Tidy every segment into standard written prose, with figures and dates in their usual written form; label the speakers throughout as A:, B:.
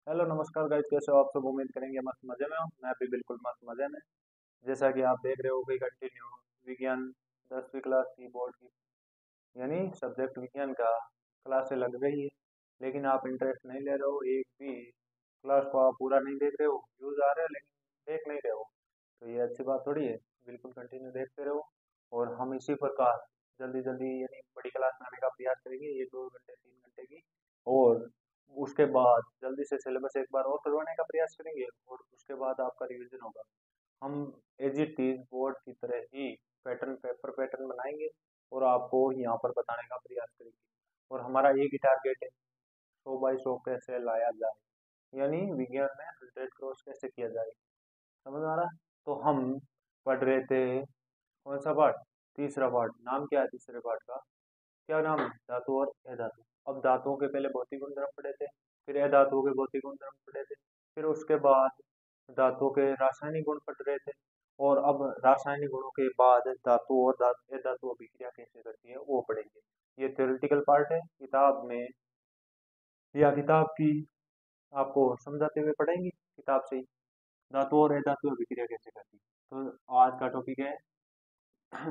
A: Hello नमस्कार guys, कैसे हो आप सब। उम्मीद करेंगे मस्त मजे में हो। मैं भी बिल्कुल मस्त मजे में। जैसा कि आप देख रहे हो कि कंटिन्यू विज्ञान 10वीं क्लास की बोर्ड की यानी सब्जेक्ट विज्ञान का क्लासें लग गई है। लेकिन आप इंटरेस्ट नहीं ले रहे हो, एक भी क्लास को आप पूरा नहीं देख रहे हो। व्यूज आ रहे हैं लेकिन देख नहीं रहे हो, तो ये अच्छी बात थोड़ी है। बिल्कुल कंटिन्यू देखते रहो और हम इसी प्रकार जल्दी जल्दी यानी बड़ी क्लास में आने का प्रयास करेंगे, ये 2 घंटे 3 घंटे की। और उसके बाद जल्दी से सिलेबस एक बार और करवाने का प्रयास करेंगे और उसके बाद आपका रिवीजन होगा। हम एज इट इज बोर्ड की तरह ही पैटर्न, पेपर पैटर्न बनाएंगे और आपको यहाँ पर बताने का प्रयास करेंगे। और हमारा एक ही टारगेट है, 100 बाई 100 कैसे लाया जाए, यानी विज्ञान में 100 क्रॉस कैसे किया जाए। समझ आ रहा? तो हम पढ़ रहे थे कौन सा पार्ट? तीसरा पार्ट। नाम क्या है तीसरे पार्ट का? क्या नाम है? धातु और अधातु। अब धातुओं के पहले भौतिक गुणधर्म पढ़े थे, फिर अधातुओं के भौतिक गुणधर्म पढ़े थे, फिर उसके बाद धातुओं के रासायनिक गुण पढ़ रहे थे। और अब रासायनिक गुणों के बाद धातु और अधातु अभिक्रिया कैसे करती है वो पढ़ेंगे। ये थ्योरेटिकल पार्ट है, किताब में या किताब की आपको समझाते हुए पढ़ेंगे किताब से ही, धातु और अधातु अभिक्रिया कैसे करती है। तो आज का टॉपिक है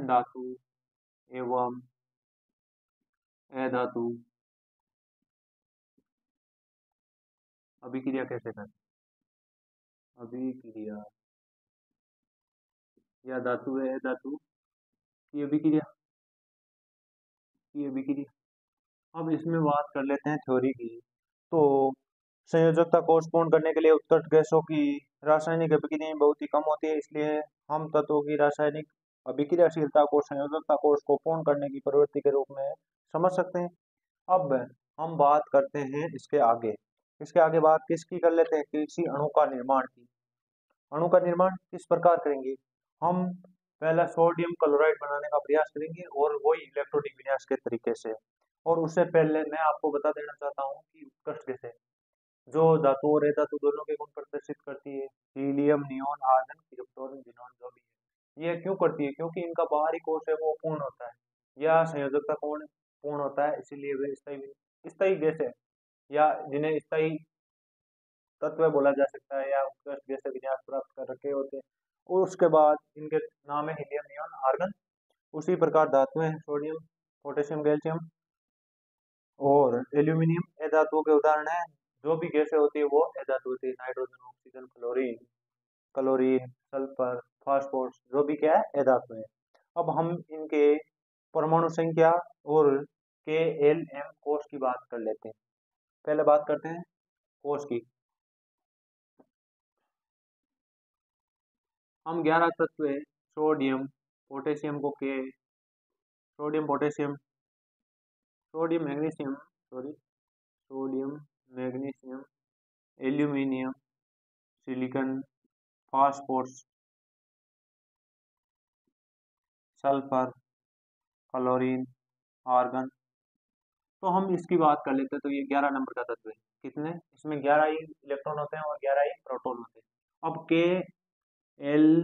A: धातु एवं अधातु अभिक्रिया कैसे करती है। अभिक्रिया या धातु है धातु की अभिक्रिया, की अभिक्रिया। अब इसमें बात कर लेते हैं थ्योरी की। तो संयोजकता को पूर्ण करने के लिए उत्कट गैसों की रासायनिक अभिक्रिया बहुत ही कम होती है, इसलिए हम तत्वों की रासायनिक अभिक्रियाशीलता को संयोजकता कोष को पूर्ण करने की प्रवृत्ति के रूप में समझ सकते हैं। अब हम बात करते हैं इसके आगे बात किसकी कर लेते हैं? किसी अणु का निर्माण की। अणु का निर्माण किस प्रकार करेंगे? हम पहला सोडियम क्लोराइड बनाने का प्रयास करेंगे और वही इलेक्ट्रॉनिक विन्यास के तरीके से। और उससे पहले मैं आपको बता देना चाहता हूँ कि उत्कृष्ट गैसें जो धातु और अधातु दोनों के गुण प्रदर्शित करती है, helium, neon, argon, krypton, xenon, जो भी है, ये क्यों करती है? क्योंकि इनका बाहरी कोश है वो पूर्ण होता है, या संयोजकता कोण पूर्ण होता है, इसीलिए वे स्थायी स्थायी गैस है, या जिन्हें स्थायी तत्व बोला जा सकता है, या उत्कृष्ट गैस विन्यास प्राप्त कर रखे होते हैं। और उसके बाद इनके नाम है हीलियम, नियोन, आर्गन। उसी प्रकार धातुएं हैं सोडियम, पोटेशियम, कैल्शियम और एल्यूमिनियम अधातुओं के उदाहरण है। जो भी गैसें होती है वो अधातु होती है, nitrogen, oxygen, chlorine, chlorine, sulphur, phosphorus, जो भी क्या है अधातु है। अब हम इनके परमाणु संख्या और के एल एम कोष की बात कर लेते हैं। पहले बात करते हैं कोष की। हम 11 तत्व है, सोडियम, पोटेशियम को के, sodium, potassium, sodium magnesium, sorry, sodium magnesium, aluminium, silicon, phosphorus, sulphur, chlorine, argon. तो हम इसकी बात कर लेते हैं। तो ये 11 नंबर का तत्व है। कितने? इसमें 11 ही इलेक्ट्रॉन होते हैं और 11 ही प्रोटॉन होते हैं। अब के, एल,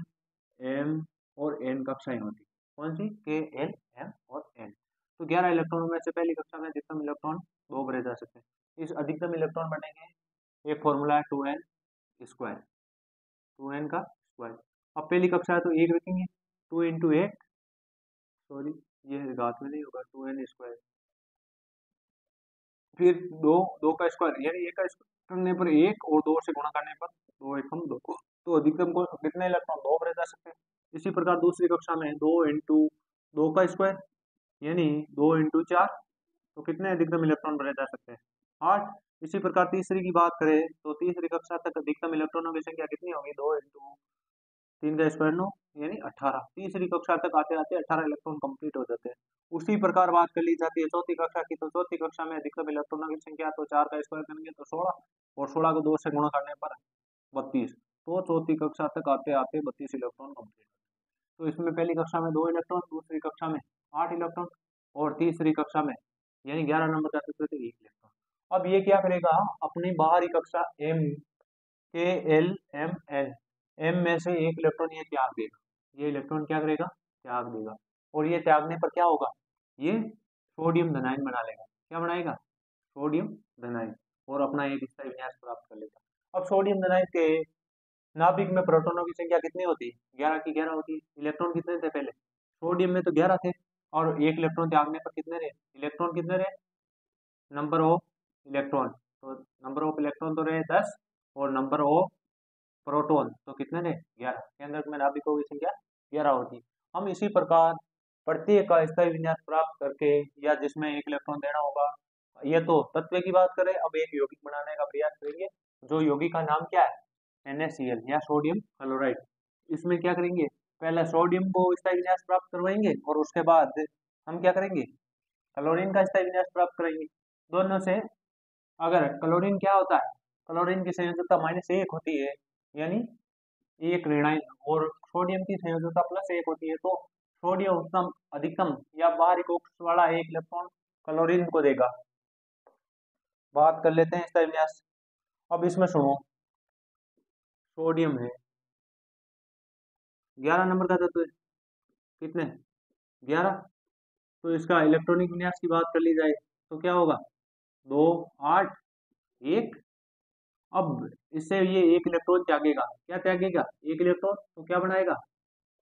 A: एम और एन कक्षाएं होती है। कौन सी? के, एल, एम और एन। तो 11 इलेक्ट्रॉनों में से पहली कक्षा में अधिकतम इलेक्ट्रॉन 2 भरे जा सकते हैं। इस अधिकतम इलेक्ट्रॉन बनेंगे, एक फॉर्मूला है 2n स्क्वायर, 2n का स्क्वायर। अब पहली कक्षा है तो एक रखेंगे, 2 × 8, सॉरी ये घात में नहीं होगा, 2n स्क्वायर। फिर दो, दो का स्क्वायर यानी एक का स्क्वायर करने पर एक, और दो से गुणा करने पर दो एकम दो। तो अधिकतम को कितने इलेक्ट्रॉन? 2 भरे जा सकते हैं। इसी प्रकार दूसरी कक्षा में 2 × 2 का स्क्वायर यानी 2 × 4, तो कितने अधिकतम इलेक्ट्रॉन भरे जा सकते हैं? 8। इसी प्रकार तीसरी की बात करें तो तीसरी कक्षा तक अधिकतम इलेक्ट्रॉनों की संख्या कितनी होगी? 2 × 3 का स्क्वायर 9 यानी 18। तीसरी कक्षा तक आते आते 18 इलेक्ट्रॉन कंप्लीट हो जाते हैं। उसी प्रकार बात कर ली जाती है चौथी कक्षा की। तो चौथी कक्षा में अधिकतम इलेक्ट्रॉनों की संख्या, तो 4 का स्क्वायर करेंगे तो 16, और 16 को 2 से गुणा करने पर 32। तो चौथी कक्षा तक आते आते 32 इलेक्ट्रॉन कंप्लीट। तो इसमें पहली कक्षा में 2 इलेक्ट्रॉन, दूसरी कक्षा में 8 इलेक्ट्रॉन, और तीसरी कक्षा में यानी 11 नंबर का तत्व 1 इलेक्ट्रॉन। अब ये क्या करेगा? अपनी बाहरी कक्षा एम, के, एल, एम, एन, एम में से एक इलेक्ट्रॉन ये त्याग देगा। ये इलेक्ट्रॉन क्या करेगा? त्याग देगा। और ये त्यागने पर क्या होगा? ये सोडियम धनायन बना लेगा। क्या बनाएगा? सोडियम धनायन, और अपना एक स्थायी विन्यास प्राप्त कर लेगा। सोडियम नाइट्राइड के नाभिक में प्रोटॉनों की संख्या कितनी होती है? 11 की 11 होती है। इलेक्ट्रॉन कितने थे पहले? सोडियम में तो 11 थे, और एक इलेक्ट्रॉन त्यागने पर कितने रहे? इलेक्ट्रॉन कितने रहे? नंबर ऑफ इलेक्ट्रॉन, तो नंबर ऑफ इलेक्ट्रॉन तो रहे 10, और नंबर ऑफ प्रोटॉन तो कितने रहे? 11। केंद्रक में नाभिकों की संख्या 11 होती है। हम इसी प्रकार प्रत्येक का स्थायी विन्यास प्राप्त करके, या जिसमें एक इलेक्ट्रॉन देना होगा, ये तो तत्व की बात करें, अब एक यौगिक बनाने का प्रयास करेंगे। जो यौगिक का नाम क्या है? NaCl या सोडियम क्लोराइड। इसमें क्या करेंगे? पहले सोडियम को स्थायी विन्यास प्राप्त करवाएंगे, और उसके बाद हम क्या करेंगे? क्लोरीन का स्थायी विन्यास प्राप्त करेंगे। दोनों से अगर क्लोरीन क्या होता है? क्लोरीन की संयोजकता -1 होती है, यानी एक ऋणायन, और सोडियम की संयोजकता +1 होती है, तो सोडियम उत्तम अधिकतम या बाहरी कक्ष वाला एक इलेक्ट्रॉन क्लोरीन को देगा। बात कर लेते हैं स्थायी विन्यास। अब इसमें सुनो, सोडियम है 11 नंबर का तत्व है, कितने? 11। तो इसका इलेक्ट्रॉनिक विन्यास की बात कर ली जाए तो क्या होगा? 2 8 1। अब इससे ये एक इलेक्ट्रॉन त्यागेगा। क्या त्यागेगा? एक इलेक्ट्रॉन, तो क्या बनाएगा?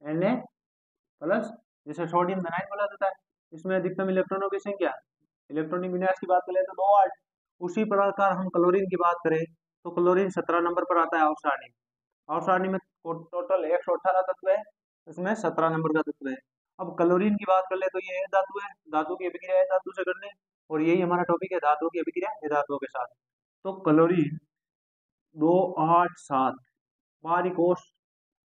A: Na+, जिसे सोडियम नाइट्राइड बोला जाता है। इसमें अधिकतम इलेक्ट्रॉनों की संख्या, इलेक्ट्रॉनिक विन्यास की बात करें तो 2 8। उसी प्रकार हम क्लोरीन की बात करें तो क्लोरीन 17 नंबर पर आता है आवर्त सारणी। आवर्त सारणी में टोटल 118 तत्व है, इसमें 17 नंबर का तत्व है। अब क्लोरीन की बात कर ले तो ये धातु है, धातु की अभिक्रिया है धातु से करने, और यही हमारा टॉपिक है, धातु की अभिक्रिया है धातुओं के साथ। तो क्लोरीन 2 8 7, बाहरी कोश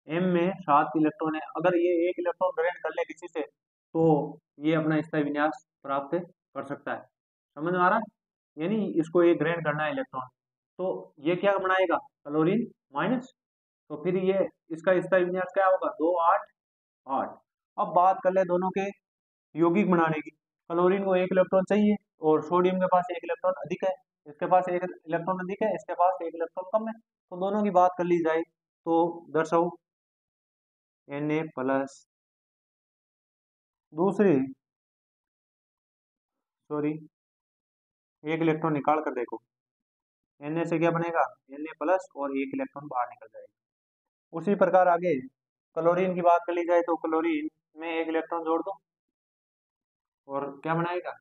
A: M में 7 इलेक्ट्रॉन है। अगर ये एक इलेक्ट्रॉन ग्रहण कर ले किसी से, तो ये अपना स्थायी विन्यास प्राप्त कर सकता है। समझ में आ रहा है? यानी इसको ये ग्रहण करना है इलेक्ट्रॉन, तो ये क्या बनाएगा? Chlorine minus. तो फिर ये इसका स्थायी विन्यास क्या होगा? 2 8 8। अब बात कर ले दोनों के यौगिक बनाने की। क्लोरीन को एक इलेक्ट्रॉन चाहिए, और सोडियम के पास एक इलेक्ट्रॉन अधिक है। इसके पास एक इलेक्ट्रॉन अधिक है, इसके पास एक इलेक्ट्रॉन कम है। तो दोनों की बात कर ली जाए तो दर्शाओ Na+। दूसरी, सॉरी, एक इलेक्ट्रॉन निकाल कर देखो, Na से क्या बनेगा? Na+, और एक इलेक्ट्रॉन बाहर निकल जाएगा। उसी प्रकार आगे क्लोरीन की बात कर ली जाए तो क्लोरीन में एक इलेक्ट्रॉन जोड़ दो, और क्या बनाएगा?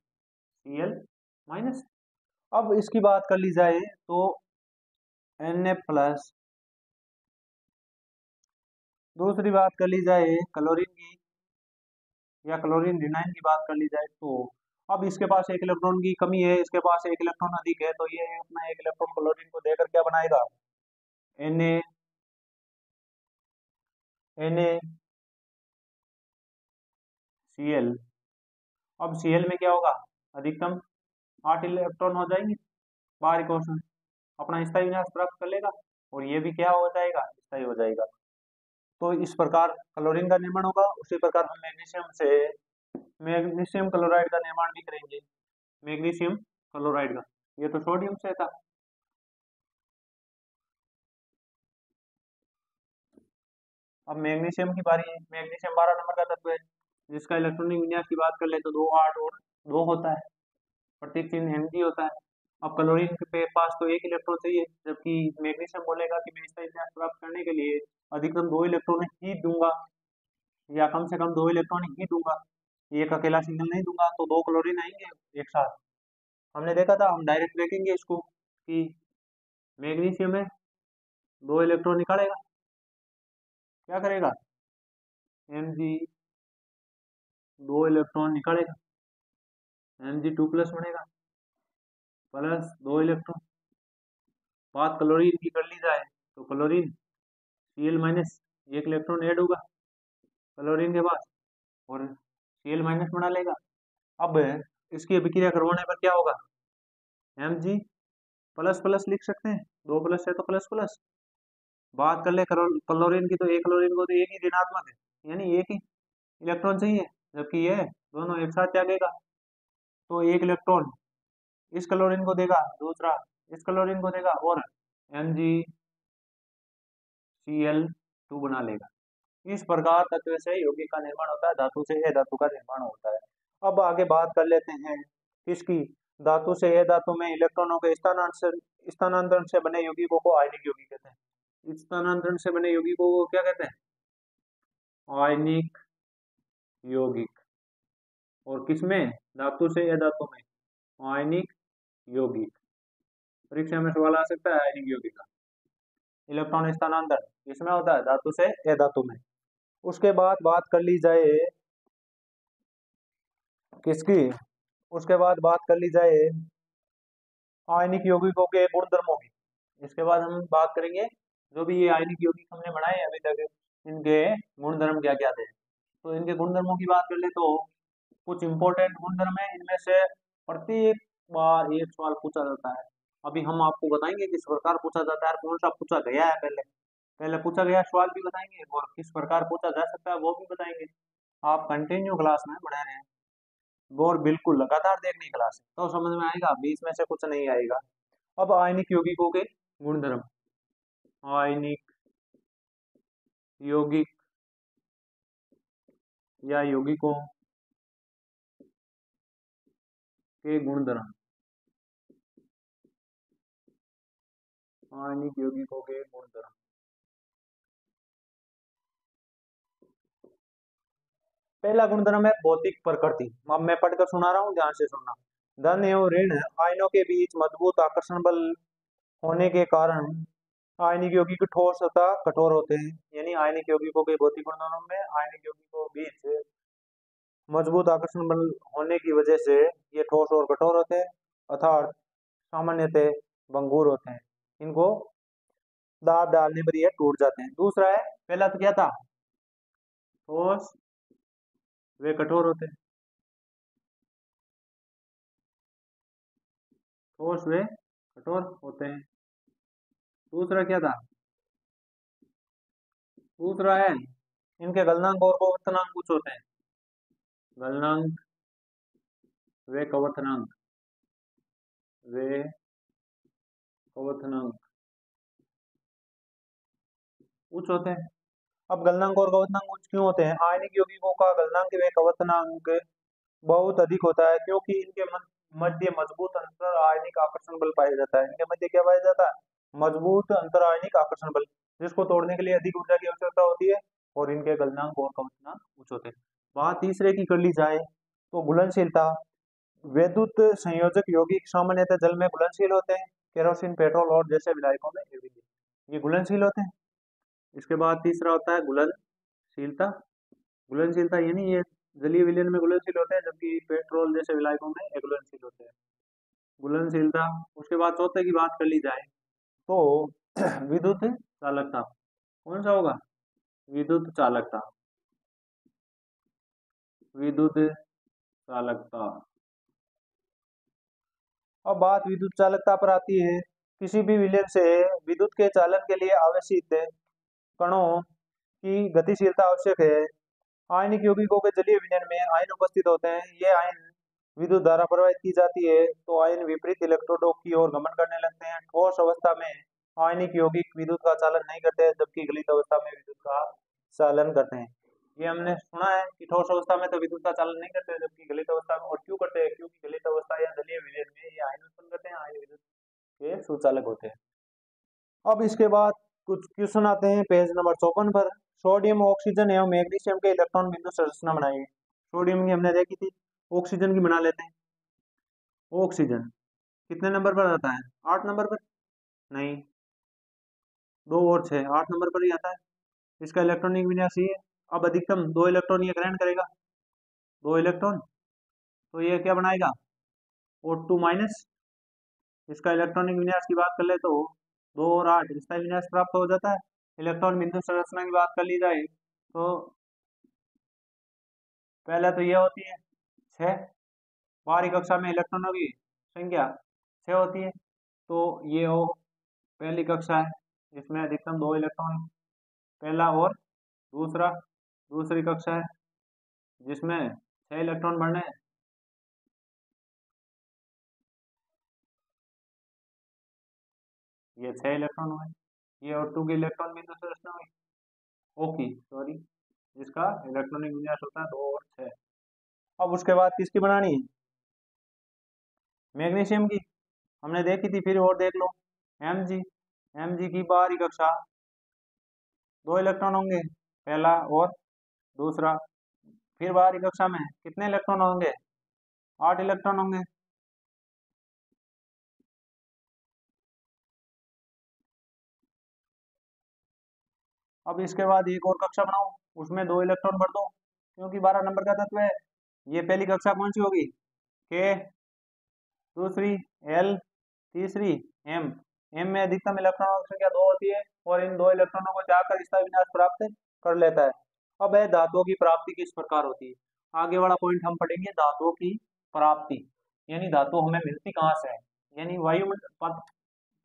A: Cl-। अब इसकी बात कर ली जाए तो Na+। दूसरी बात कर ली जाए क्लोरीन की, या क्लोरीन रिनाइन की बात कर ली जाए तो अब इसके पास एक इलेक्ट्रॉन की कमी है, इसके पास एक इलेक्ट्रॉन अधिक है, तो ये अपना एक इलेक्ट्रॉन क्लोरीन को देकर क्या बनाएगा? NaCl। अब Cl में क्या होगा? अधिकतम 8 इलेक्ट्रॉन हो जाएंगे, बाहरी कोश में अपना स्थायी विन्यास प्राप्त कर लेगा, और ये भी क्या हो जाएगा? स्थायी हो जाएगा। तो इस प्रकार क्लोरीन का निर्माण होगा। उसी प्रकार हम मैग्नीशियम क्लोराइड का निर्माण भी करेंगे। मैग्नीशियम क्लोराइड का, ये तो सोडियम से था। अब मैग्नीशियम की बारी है। मैग्नीशियम 12 नंबर का तत्व है, जिसका इलेक्ट्रॉनिक विन्यास की बात कर ले तो 2 8 और 2 होता है, प्रतीक चिन्ह Mg होता है। अब क्लोरीन के पास तो एक इलेक्ट्रॉन चाहिए, जबकि मैग्नीशियम बोलेगा कि मैं इसका विन्यास प्राप्त करने के लिए अधिकतम 2 इलेक्ट्रॉन ही दूंगा, या कम से कम 2 इलेक्ट्रॉन ही दूंगा, एक अकेला सिंगल नहीं दूंगा। तो 2 क्लोरीन आएंगे एक साथ। हमने देखा था, हम डायरेक्ट देखेंगे इसको कि मैग्नीशियम में 2 इलेक्ट्रॉन निकालेगा, क्या करेगा? Mg 2 इलेक्ट्रॉन निकालेगा, Mg2+ बनेगा, प्लस 2 इलेक्ट्रॉन। बात क्लोरीन की कर ली जाए तो क्लोरीन Cl-, एक इलेक्ट्रॉन ऐड होगा क्लोरीन के पास, और Cl- बना लेगा। अब इसकी अभिक्रिया करवाने पर क्या होगा? Mg++ लिख सकते हैं, 2 प्लस है तो प्लस प्लस। बात कर ले क्लोरीन की, तो एक क्लोरीन को तो एक ही ऋणात्मक है, यानी एक ही इलेक्ट्रॉन चाहिए, जबकि ये दोनों एक साथ त्यागेगा। तो एक इलेक्ट्रॉन इस क्लोरीन को देगा, दूसरा इस क्लोरीन को देगा, और MgCl2 बना लेगा। इस प्रकार तत्व से यौगिक का निर्माण होता है, धातु से धातु का निर्माण होता है। अब आगे बात कर लेते हैं किसकी? धातु से यह धातु में इलेक्ट्रॉनों के स्थानांतरण से बने यौगिकों को आयनिक यौगिक कहते हैं। स्थानांतरण से बने यौगिकों को क्या कहते हैं? आयनिक यौगिक। और किसमें? धातु से या धातु में आयनिक यौगिक। परीक्षा में सवाल आ सकता है आयनिक यौगिक का। इलेक्ट्रॉन स्थानांतरण किसमें होता है? धातु से या धातु में। उसके बाद बात कर ली जाए किसकी? उसके बाद बात कर ली जाए आयनिक यौगिकों के गुणधर्मों की। इसके बाद हम बात करेंगे जो भी ये आयनिक यौगिक हमने बनाए अभी तक, इनके गुणधर्म क्या क्या थे। तो इनके गुणधर्मों की बात कर ले तो कुछ इंपॉर्टेंट गुणधर्म है, इनमें से प्रत्येक बार एक सवाल पूछा जाता है। अभी हम आपको बताएंगे किस प्रकार पूछा जाता है, कौन सा पूछा गया है, पहले पहले पूछा गया सवाल भी बताएंगे और किस प्रकार पूछा जा सकता है वो भी बताएंगे। आप कंटिन्यू क्लास में बने रहें और बिल्कुल लगातार देखनी क्लास तो समझ में आएगा, बीच में से कुछ नहीं आएगा। अब आयनिक यौगिकों के गुणधर्म। आयनिक यौगिक या यौगिकों के गुणधर्म। आयनिक यौगिकों के गुणधर्म। पहला गुणधर्म है भौतिक प्रकृति। अब मैं पढ़कर सुना रहा हूँ, ध्यान से सुनना। धन एवं ऋण आयनों के बीच मजबूत आकर्षण बल होने के कारण आयनिक यौगिक ठोस तथा कठोर होते हैं। यानी आयनिक यौगिकों के भौतिक गुणधर्म में आयनिक यौगिकों के बीच मजबूत आकर्षण बल होने की वजह से ये ठोस और कठोर होते हैं, अर्थात सामान्यतः भंगुर होते हैं। इनको दाब डालने पर ये टूट जाते हैं। दूसरा है, पहला तो क्या था? ठोस वे कठोर होते हैं। ठोस वे कठोर होते हैं। दूसरा क्या था? दूसरा है इनके गलनांक और कवर्थनांक कुछ होते हैं। गलनांक वे कवर्थनांक, वे कवर्थनांक उच्च होते हैं। अब गलनांक और कवर्थनांक उच्च क्यों होते हैं? आयनिक यौगिकों का गलनांक व कवर्थनांक बहुत अधिक होता है क्योंकि इनके मध्य मजबूत अंतर आयनिक आकर्षण बल पाया जाता है। इनके मध्य क्या पाया जाता है? मजबूत अंतर आयनिक आकर्षण बल, जिसको तोड़ने के लिए अधिक ऊर्जा की आवश्यकता होती है। और इनके गलनांक और कवर्थनांक उच्च होते हैं। बात तीसरे की कर ली जाए तो घुलनशीलता। वैद्युत संयोजक यौगिक सामान्यतः जल में घुलनशील होते हैं। केरोसिन, पेट्रोल और जैसे विलायकों में ये घुलनशील होते हैं। इसके बाद तीसरा होता है घुलनशीलता। घुलनशीलता यानी ये जलीय विलयन में घुलनशील होते हैं, जबकि पेट्रोल जैसे विलायकों में अघुलनशील होते हैं। घुलनशीलता। उसके बाद चौथे की बात कर ली जाए तो विद्युत चालकता। कौन सा होगा? विद्युत चालकता। विद्युत चालकता। अब बात विद्युत चालकता पर आती है। किसी भी विलयन से विद्युत के चालन के लिए आवश्यक कणों की गतिशीलता आवश्यक है। आयनिक यौगिकों के जलीय विलयन में आयन उपस्थित होते हैं। ये आयन विद्युत धारा प्रवाहित की जाती है तो आयन विपरीत इलेक्ट्रोडों की ओर गमन करने लगते हैं। ठोस अवस्था में आयनिक यौगिक विद्युत का चालन नहीं करते, जबकि गलित अवस्था में विद्युत का चालन करते हैं। ये हमने सुना है कि ठोस अवस्था में तो विद्युत का चालन नहीं करते, जबकि गलित अवस्था में। और क्यों करते हैं? क्योंकि गलित अवस्था या जलीय विलयन में ये आयन उत्पन्न करते हैं, आयन विद्युत के सुचालक होते हैं। अब इसके बाद कुछ क्वेश्चन आते हैं पेज नंबर 54 पर। सोडियम, ऑक्सीजन एवं मैग्नीशियम के इलेक्ट्रॉन बिंदु संरचना बनाइए। सोडियम की हमने देखी थी, ऑक्सीजन की बना लेते हैं। ऑक्सीजन कितने नंबर पर आता है? 8 नंबर पर? नहीं, 2 और 6, 8 नंबर पर ही आता है। इसका इलेक्ट्रॉनिक विन्यास ये है। अब अधिकतम 2 इलेक्ट्रॉन ये ग्रहण करेगा, 2 इलेक्ट्रॉन। तो ये क्या बनाएगा? O2 minus. इसका इलेक्ट्रॉनिक विन्यास की बात कर ले तो 2 और 8 इसका विन्यास प्राप्त हो जाता है। इलेक्ट्रॉन बिंदु संरचना की बात कर ली जाए तो पहले तो ये होती है 6। बाहरी कक्षा में इलेक्ट्रॉनों की संख्या 6 होती है। तो ये हो पहली कक्षा है, इसमें अधिकतम 2 इलेक्ट्रॉन, पहला और दूसरा। दूसरी कक्षा है जिसमें 6 इलेक्ट्रॉन बढ़ने हैं। ये 6 इलेक्ट्रॉन हुए। ये O2 की इलेक्ट्रॉन बिंदु संरचना हुई, O की सॉरी, जिसका इलेक्ट्रॉनिक विन्यास होता है 2 और 6। अब उसके बाद किसकी बनानी है? मैग्नीशियम की हमने देखी थी, फिर और देख लो। Mg, Mg की बाहरी कक्षा 2 इलेक्ट्रॉन होंगे, पहला और दूसरा। फिर बाहरी कक्षा में कितने इलेक्ट्रॉन होंगे? 8 इलेक्ट्रॉन होंगे। अब इसके बाद एक और कक्षा बनाओ, उसमें 2 इलेक्ट्रॉन भर दो, क्योंकि 12 नंबर का तत्व है। ये पहली कक्षा कौन सी होगी? के, दूसरी एल, तीसरी एम। एम में अधिकतम इलेक्ट्रॉनों की संख्या 2 होती है और इन 2 इलेक्ट्रॉनों को जाकर इसका विनाश प्राप्त कर लेता है। अब है धातुओं की प्राप्ति किस प्रकार होती है। आगे वाला पॉइंट हम पढ़ेंगे, धातुओं की प्राप्ति, यानी धातु हमें मिलती कहाँ से है, यानी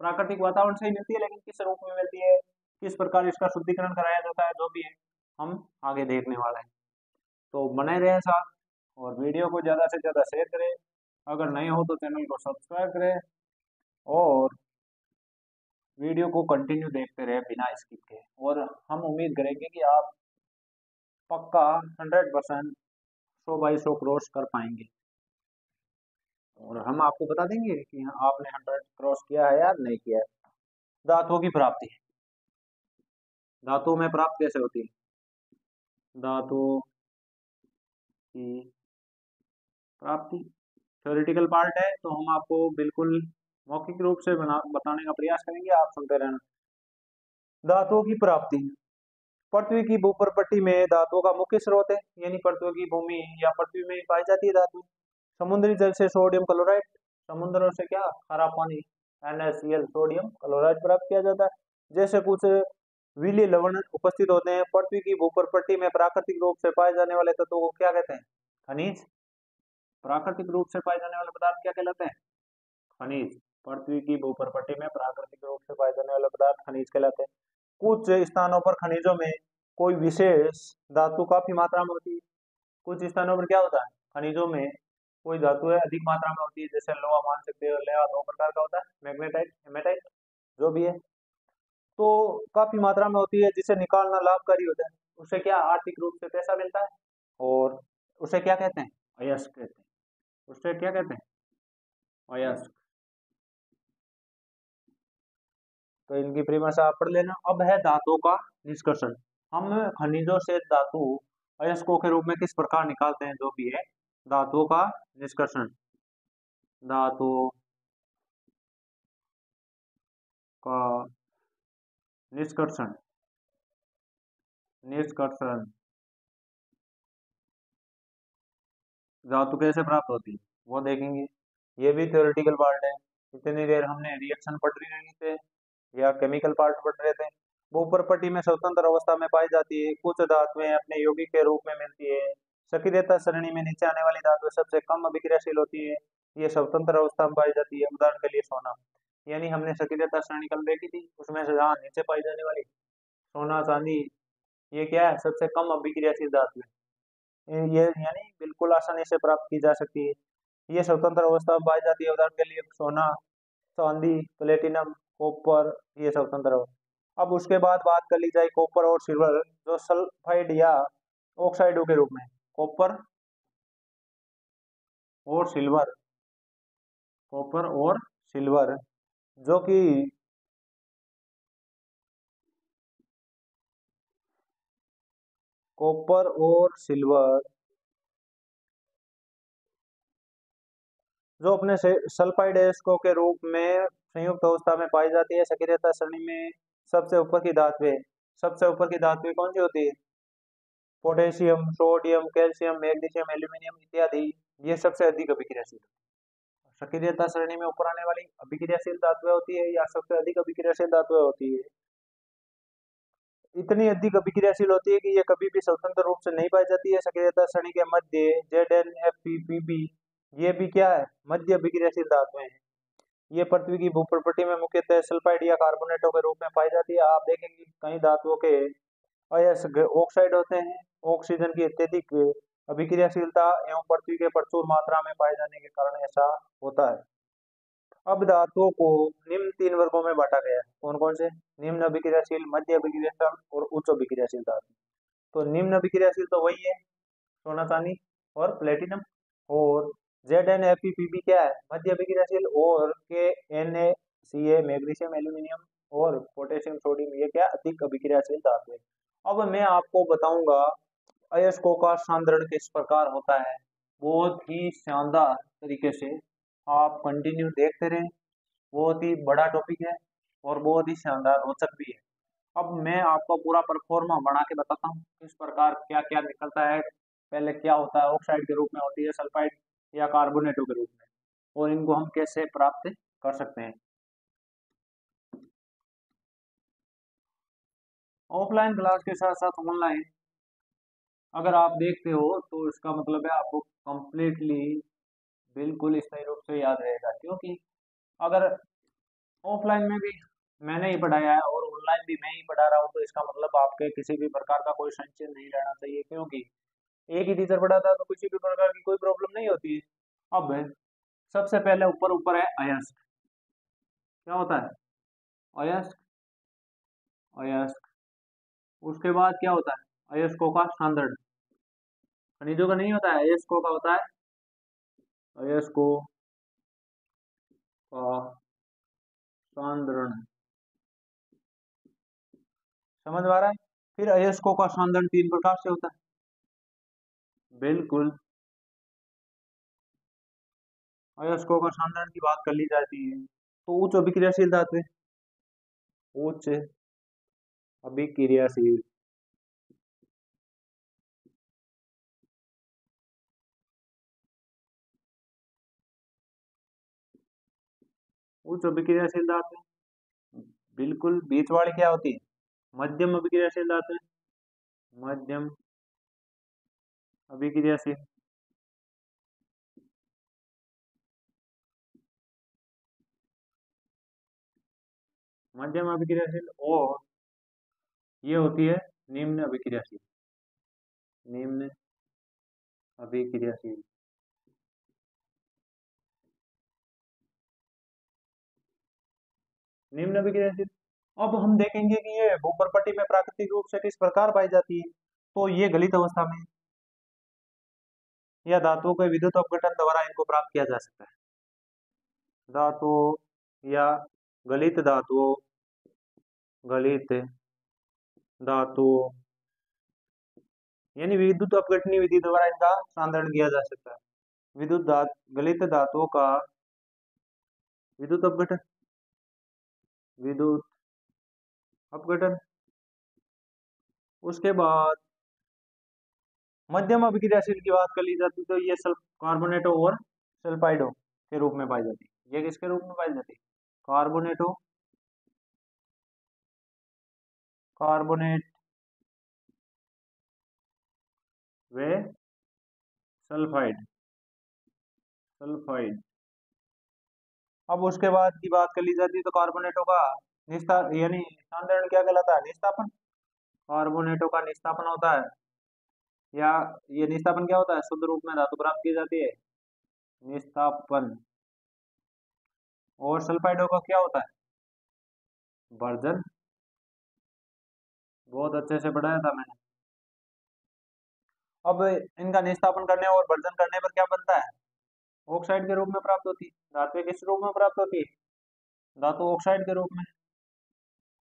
A: प्राकृतिक वातावरण से ही मिलती है, लेकिन किस रूप में मिलती है, किस प्रकार इसका शुद्धिकरण कराया जाता है, जो भी है हम आगे देखने वाले हैं। तो बने रहे साथ और वीडियो को ज़्यादा से ज़्यादा शेयर करें। अगर नए हो तो चैनल को सब्सक्राइब करें और वीडियो को कंटिन्यू देखते रहे बिना स्किप के। और हम उम्मीद करेंगे कि आप पक्का 100% 100/100 क्रॉस कर पाएंगे, और हम आपको बता देंगे कि हाँ, आपने 100 क्रॉस किया है या नहीं किया है। धातुओं की प्राप्ति, धातुओं में प्राप्त कैसे होती है? धातुओं की प्राप्ति थ्योरेटिकल पार्ट है, तो हम आपको बिल्कुल मौखिक रूप से बताने का प्रयास करेंगे, आप सुनते रहना। धातुओं की प्राप्ति, पृथ्वी की भूपर्पट्टी में धातुओं का मुख्य स्रोत है, यानी पृथ्वी की भूमि या पृथ्वी में पाई जाती है धातु। समुद्री जल से सोडियम क्लोराइड, समुद्रों से क्या, खारा पानी NaCl सोडियम क्लोराइड प्राप्त किया जाता है। जैसे कुछ विलीय लवण उपस्थित होते हैं। पृथ्वी की भूपर्पट्टी में प्राकृतिक रूप से पाए जाने वाले तत्वों को क्या कहते हैं? खनिज। प्राकृतिक रूप से पाए जाने वाले पदार्थ क्या कहलाते हैं? खनिज। पृथ्वी की भूपर्पट्टी में प्राकृतिक रूप से पाए जाने वाले पदार्थ खनिज कहलाते हैं। कुछ स्थानों पर खनिजों में कोई विशेष धातु काफी मात्रा में होती है। कुछ स्थानों पर क्या होता है, खनिजों में कोई धातु है अधिक मात्रा में होती है, जैसे लोहा मान सकते हो, लोहा 2 प्रकार का होता है, मैग्नेटाइट, हेमेटाइट, जो भी है। तो काफी मात्रा में होती है, जिसे निकालना लाभकारी होता है। उसे क्या, आर्थिक रूप से पैसा मिलता है, और उसे क्या कहते हैं? अयस्क कहते हैं। उसे क्या कहते हैं? अयस्क। तो इनकी परिभाषा आप पढ़ लेना। अब है धातुओं का निष्कर्षण। हम खनिजों से धातु अयस्कों के रूप में किस प्रकार निकालते हैं, जो भी है धातुओं का निष्कर्षण। धातुओं का निष्कर्षण, निष्कर्षण धातु कैसे प्राप्त होती है वो देखेंगे। ये भी थ्योरेटिकल पार्ट है। इतनी देर हमने रिएक्शन पढ़ रहे थे या केमिकल पार्ट पढ़ रहे थे। वो उपरपट्टी में स्वतंत्र अवस्था में पाई जाती है। कुछ धातुएं अपने यौगिक के रूप में मिलती है। सक्रियता श्रेणी में नीचे आने वाली धातुएं सबसे कम अभिक्रियाशील होती है। ये स्वतंत्र अवस्था में पाई जाती है। उदाहरण के लिए सोना, यानी हमने सक्रियता श्रेणी कल देखी थी, उसमें से जहाँ नीचे पाई जाने वाली सोना, चांदी, ये क्या है, सबसे कम अभिक्रियाशील धातु है। ये यानी बिल्कुल आसानी से प्राप्त की जा सकती है। ये स्वतंत्र अवस्था में पाई जाती है। उदाहरण के लिए सोना, चांदी, प्लेटिनम, कॉपर, ये स्वतंत्र अवस्था। अब उसके बाद बात कर ली जाए कॉपर और सिल्वर, जो सल्फाइड या ऑक्साइडों के रूप में, कॉपर और सिल्वर, कॉपर और सिल्वर जो कि कॉपर और सिल्वर जो अपने सल्फाइड अयस्कों के रूप में संयुक्त अवस्था में पाई जाती है। सक्रियता श्रेणी में सबसे ऊपर की धातुएं, सबसे ऊपर की धातुएं कौन सी होती है? Potassium, sodium, calcium, magnesium, aluminium इत्यादि, ये सबसे अधिक अभिक्रियाशील। सक्रियता श्रेणी में ऊपर आने वाली अभिक्रियाशील धातुएं होती है या सबसे अधिक अभिक्रियाशील धातुएं होती है। इतनी अधिक अभिक्रियाशील होती है कि ये कभी भी स्वतंत्र रूप से नहीं पाई जाती है। सक्रियता श्रेणी के मध्य ZnFePb, ये भी क्या है, मध्य अभिक्रियाशील धातुएं हैं। ये पृथ्वी की भूप्रकृति में मुख्यतः सल्फाइड या कार्बोनेटों के रूप में पाई जाती है। आप देखेंगे कई धातुओं के अयस्क ऑक्साइड होते हैं। ऑक्सीजन की अत्यधिक अभिक्रियाशीलता एवं पृथ्वी के प्रचुर मात्रा में पाए जाने के कारण ऐसा होता है। अब धातुओं को निम्न 3 वर्गों में बांटा गया है। कौन कौन से? निम्न अभिक्रियाशील, मध्य अभिक्रियाशील और उच्च अभिक्रियाशील धातु। तो निम्न अभिक्रियाशील तो वही है, सोना, चांदी और प्लेटिनम। और ZnFePb क्या है, मध्य अभिक्रियाशील, और KNaCa मैग्नीशियम एल्यूमिनियम और पोटेशियम सोडियम ये क्या अधिक अभिक्रियाशील धातु है। अब मैं आपको बताऊंगा अयस्कों का सांद्रण किस प्रकार होता है, बहुत ही शानदार तरीके से। आप कंटिन्यू देखते रहें, बहुत ही बड़ा टॉपिक है और बहुत ही शानदार रोचक भी है। अब मैं आपको पूरा परफॉर्मा बना के बताता हूँ किस प्रकार क्या क्या निकलता है, पहले क्या होता है, ऑक्साइड के रूप में होती है, सल्फाइड या कार्बोनेटों के रूप में, और इनको हम कैसे प्राप्त कर सकते हैं। ऑफलाइन क्लास के साथ साथ ऑनलाइन अगर आप देखते हो तो इसका मतलब है आपको कंप्लीटली बिल्कुल सही रूप से याद रहेगा, क्योंकि अगर ऑफलाइन में भी मैंने ही पढ़ाया है और ऑनलाइन भी मैं ही पढ़ा रहा हूँ, तो इसका मतलब आपके किसी भी प्रकार का कोई संशय नहीं रहना चाहिए, क्योंकि एक ही टीचर पढ़ाता है तो किसी भी प्रकार की कोई प्रॉब्लम नहीं होती है। अब सबसे पहले ऊपर ऊपर है अयस्क। क्या होता है? अयस्क। अयस्क। उसके बाद क्या होता है? अयस्कों का सांद्रण। खनिजों का नहीं होता है, अयस्कों का होता है। अयस्कों का सांद्रण। समझ में आ रहा है? फिर अयस्कों का सांद्रण तीन प्रकार से होता है। बिल्कुल। अयस्कों का सांद्रण की बात कर ली जाती है तो उच्च अभिक्रियाशील धातु है। उच्च अभिक्रियाशील। उच्च अभिक्रियाशील धातु। बिल्कुल। बीच वाली क्या होती है? मध्यम अभिक्रियाशील धातु है। मध्यम अभिक्रियाशील। मध्यम अभिक्रियाशील। और ये होती है निम्न अभिक्रियाशील। निम्न अभिक्रियाशील। निम्न अभिक्रियाशील। अब हम देखेंगे कि ये भूपर्पट्टी में प्राकृतिक रूप से किस प्रकार पाई जाती है। तो ये गलित अवस्था में या धातुओं के विद्युत अपघटन द्वारा इनको प्राप्त किया जा सकता है। धातुओं या गलित धातुओं, गलित धातुओं यानी विद्युत अपघटनी विधि द्वारा इनका सांद्रण किया जा सकता है। गलित धातुओं का विद्युत अपघटन। विद्युत अपघटन। उसके बाद मध्यम अभिक्रियाशील की बात कर ली जाती तो ये कार्बोनेटो और सल्फाइडो के रूप में पाई जाती है। ये किसके रूप में पाई जाती है? कार्बोनेटो, कार्बोनेट वे सल्फाइड। सल्फाइड। अब उसके बाद की बात कर ली जाती है तो कार्बोनेटो का निस्ता यानी सांद्रण क्या कहलाता है? निस्तापन। कार्बोनेटो का निस्तापन होता है, या ये निस्तापन क्या होता है? शुद्ध रूप में धातु प्राप्त की जाती है, निस्तापन। और सल्फाइडों का क्या होता है? वर्जन। बहुत अच्छे से पढ़ाया था मैंने। अब इनका निस्तापन करने और वर्जन करने पर क्या बनता है? ऑक्साइड के रूप में प्राप्त होती है। धातु किस रूप में प्राप्त होती है? धातु ऑक्साइड के रूप में।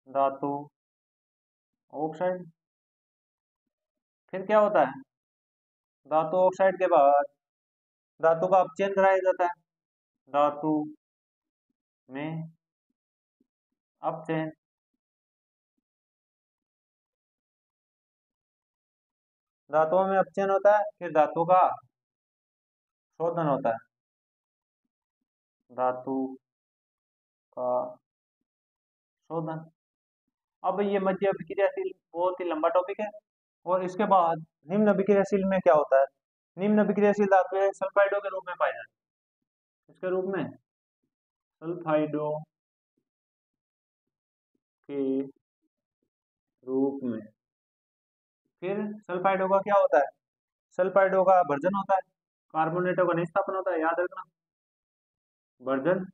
A: धातु ऑक्साइड। फिर क्या होता है? धातु ऑक्साइड के बाद धातु का अपचयन कराया जाता है। धातु में अपचयन। धातुओं में अपचयन होता है, फिर धातु का शोधन होता है। धातु का शोधन। अब ये मध्य अभिक्रियाशील बहुत ही लंबा टॉपिक है। और इसके बाद निम्न अभिक्रियाशील में क्या होता है? निम्न अभिक्रियाशील धातु है सल्फाइडों के रूप में पाई जाती है। इसके रूप में सल्फाइडों के रूप में। फिर सल्फाइडों का क्या होता है? सल्फाइडों का भर्जन होता है, कार्बोनेटों का निस्तापन होता है, याद रखना। भर्जन।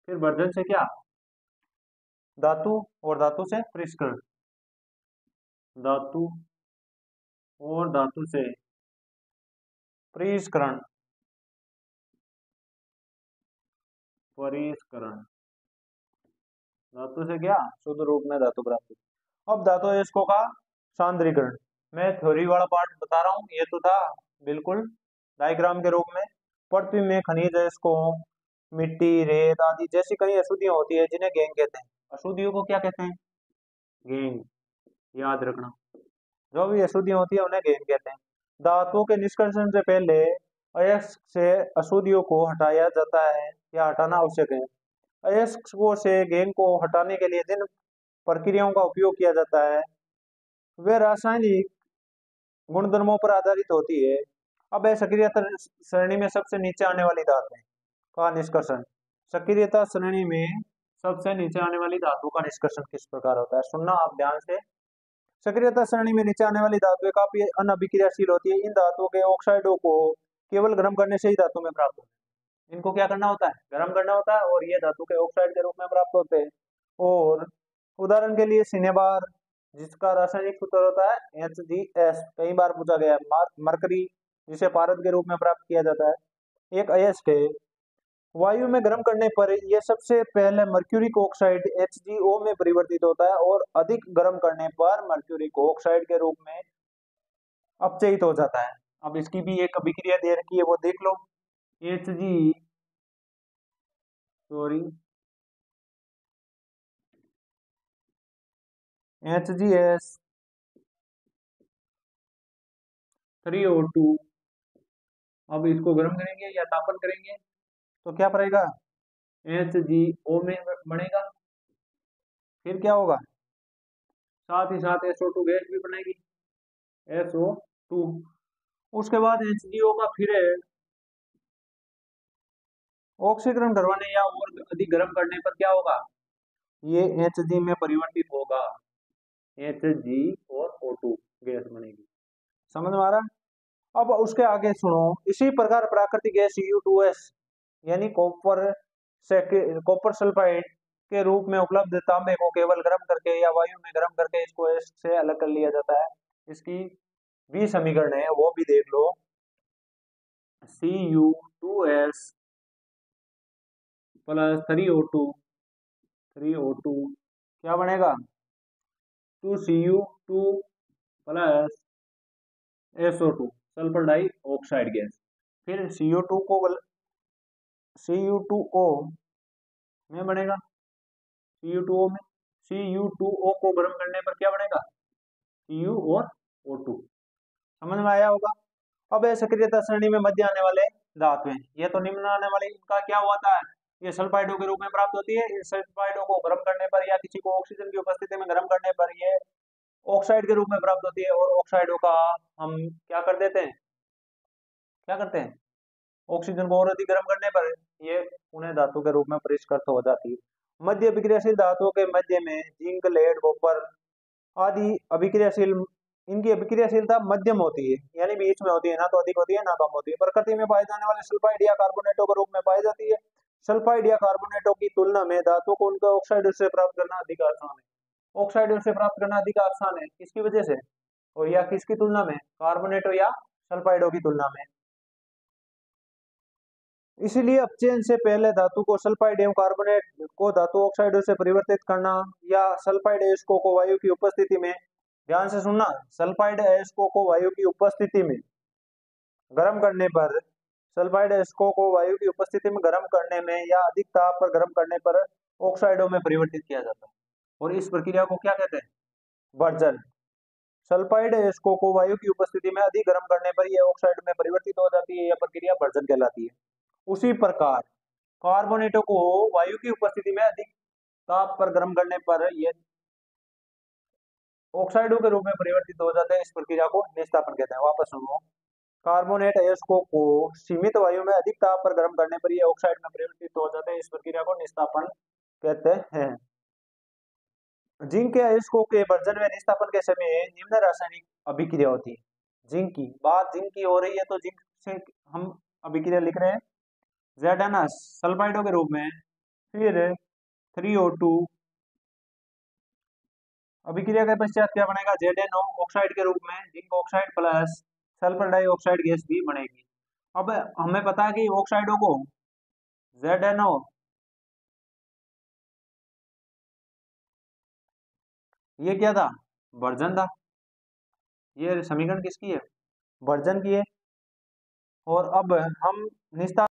A: फिर भर्जन से क्या? धातु और धातु से पृष्ठकरण। धातु और धातु से पृष्ठकरण। परिष्करण, धातु से क्या शुद्ध रूप में धातु प्राप्ति। अब धातु अयस्कों का सांद्रीकरण, मैं थ्योरी वाला पार्ट बता रहा हूँ, ये तो था बिल्कुल डायग्राम के रूप में। पृथ्वी में खनिज अयस्कों, मिट्टी, रेत आदि जैसी कई अशुद्धियां होती है जिन्हें गैंग कहते हैं। अशुद्धियों को क्या कहते हैं? गैंग, याद रखना। जो भी अशुद्धियां होती है उन्हें गैंग कहते हैं। धातुओं के निष्कर्षण से पहले अयस्क से अशुद्धियों को हटाया जाता है या हटाना आवश्यक है। अयस्कों से गैंग को हटाने के लिए जिन प्रक्रियाओं का उपयोग किया जाता है वे रासायनिक गुणधर्मों पर आधारित होती है। अब है सक्रियता श्रेणी में सबसे नीचे आने वाली धातु का निष्कर्षण। सक्रियता श्रेणी में सबसे नीचे आने वाली धातु का निष्कर्षण किस प्रकार होता है, सुनना आप ध्यान से। सक्रियता श्रेणी में नीचे आने वाली धातुएं काफी अनअभिक्रियाशील होती है। इन धातुओं के ऑक्साइडों को केवल गर्म करने से ही धातु में प्राप्त होता है। इनको क्या करना होता है? गर्म करना होता है और ये धातु के ऑक्साइड के रूप में प्राप्त होते हैं। और उदाहरण के लिए सिनेबार, जिसका रासायनिक सूत्र होता है HgS, कई बार पूछा गया है। मरकरी, जिसे पारद के रूप में प्राप्त किया जाता है, एक अयस्क है। वायु में गर्म करने पर यह सबसे पहले मर्क्यूरिक ऑक्साइड HgO में परिवर्तित होता है और अधिक गर्म करने पर मर्क्यूरिक ऑक्साइड के रूप में अपचयित हो जाता है। अब इसकी भी एक अभिक्रिया दे रखी है, वो देख लो। HgS 3O2। अब इसको गर्म करेंगे या तापन करेंगे तो क्या पड़ेगा? HgO में बनेगा। फिर क्या होगा? साथ ही साथ SO2 गैस भी बनेगी, SO2। उसके बाद HgO का फिर ऑक्सीकरण करवाने या और अधिक गर्म करने पर क्या होगा? ये Hg में परिवर्तित होगा, Hg और O2 गैस बनेगी। समझ में आ रहा? अब उसके आगे सुनो। इसी प्रकार प्राकृतिक गैस Cu2S यानी कॉपर सल्फाइड के रूप में उपलब्ध तांबे को केवल गर्म करके या वायु में गर्म करके इसको इससे अलग कर लिया जाता है। इसकी भी समीकरण है, वो भी देख लो। Cu2S प्लस 3O2 क्या बनेगा? 2Cu2 plus SO2 sulphur dioxide gas. फिर Cu2O में बनेगा, Cu2O में Cu2O को गर्म करने पर क्या बनेगा? Cu और O2। समझ में आया होगा? अब है सक्रियता श्रेणी में मध्य आने वाले धातुएं। ये तो निम्न आने वाले, इनका क्या होता है? ये सल्फाइडों के रूप में प्राप्त होती है। इन सल्फाइडों को गर्म करने पर या किसी को ऑक्सीजन की उपस्थिति में गर्म करने पर ये ऑक्साइड के रूप में प्राप्त होती है और ऑक्साइडों का हम क्या कर देते हैं? क्या करते हैं? ऑक्सीजन को और अधिक गर्म करने पर ये उन्हें धातु के रूप में परिष्कृत हो जाती है। मध्य अभिक्रियाशील धातुओं के मध्य में जिंक, लेड, कॉपर आदि अभिक्रियाशील, इनकी अभिक्रियाशीलता मध्यम होती है, यानी बीच में होती है, ना तो अधिक होती है ना कम होती है। प्रकृति में पाए जाने वाले सल्फाइड या कार्बोनेटों के रूप में पाई जाती है। सल्फाइड या कार्बोनेटों की तुलना में धातु को उनका ऑक्साइड से प्राप्त करना अधिक आसान है। ऑक्साइड से प्राप्त करना अधिक आसान है किसकी वजह से? और या किसकी तुलना में? कार्बोनेटों या सल्फाइडों की तुलना में। इसलिए अपचयन से पहले धातु को सल्फाइड एवं कार्बोनेट को धातु ऑक्साइडों से परिवर्तित करना या सल्फाइड अयस्कों को वायु की उपस्थिति में, ध्यान से सुनना, सल्फाइड अयस्कों को वायु की उपस्थिति में गर्म करने पर, सल्फाइड अयस्कों को वायु की उपस्थिति में गर्म करने में या अधिक ताप पर गर्म करने पर ऑक्साइडों में परिवर्तित किया जाता है। और इस प्रक्रिया को क्या कहते हैं? वर्जन। सल्फाइड अयस्कों को वायु की उपस्थिति में अधिक गर्म करने पर यह ऑक्साइड में परिवर्तित हो जाती है, यह प्रक्रिया वर्जन कहलाती है। उसी प्रकार कार्बोनेटों को वायु की उपस्थिति में अधिक ताप पर गर्म करने पर यह ऑक्साइडों के रूप में परिवर्तित हो जाते हैं। इस प्रक्रिया को निस्तापन कहते हैं। वापस सुनो। कार्बोनेट अयस्कों को सीमित वायु में अधिक ताप पर गर्म करने पर यह ऑक्साइड में परिवर्तित हो जाते हैं। इस प्रक्रिया को निस्तापन कहते हैं। जिंक के अयस्कों के वर्जन में निस्तापन के समय निम्न रासायनिक अभिक्रिया होती है। जिंक की बात, जिंक की हो रही है तो जिंक से हम अभिक्रिया लिख रहे हैं ZnS सल्फाइडों के रूप में। फिर 3O2 अभिक्रिया के पश्चात क्या बनेगा? ZnO ऑक्साइड के रूप में zinc oxide plus sulphur dioxide gas भी बनेगी। अब हमें पता है कि ऑक्साइडों को ZnO ये क्या था? वर्जन था। ये समीकरण किसकी है? वर्जन की है। और अब हम निस्तार